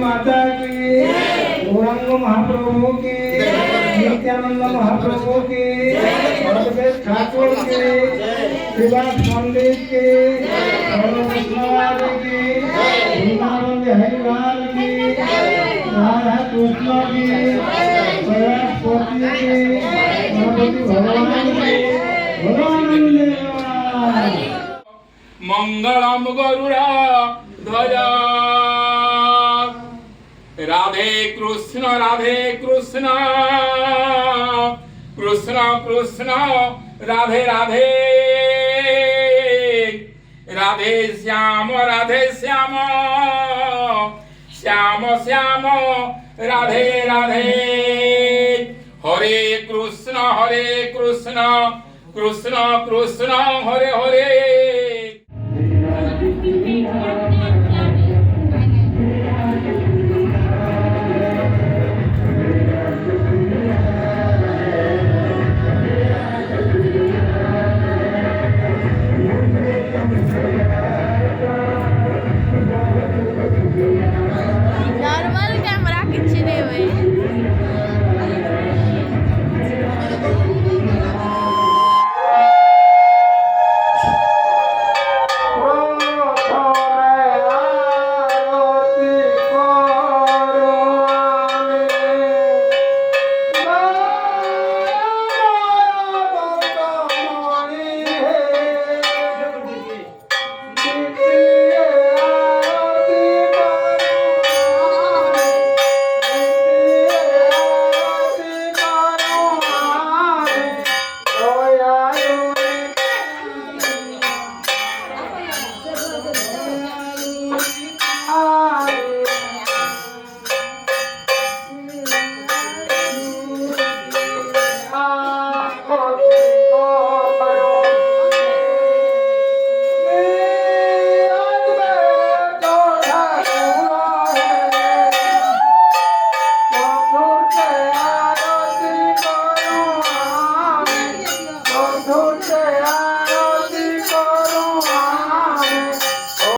माता की, गौरांग महाप्रभु की, नित्यानंद महाप्रभु की, भरतवेद ठाकुर की, श्रीवास पंडित की, कृष्णवाद की, वृंदावन हरिलाल की, राधा कृष्ण की, सरस्वती की, गणपति भगवान की, मंगलम गरुड़ा ध्वजा। राधे कृष्ण कृष्ण कृष्ण राधे राधे, राधे श्याम श्याम श्याम राधे राधे। हरे कृष्ण कृष्ण कृष्ण हरे हरे।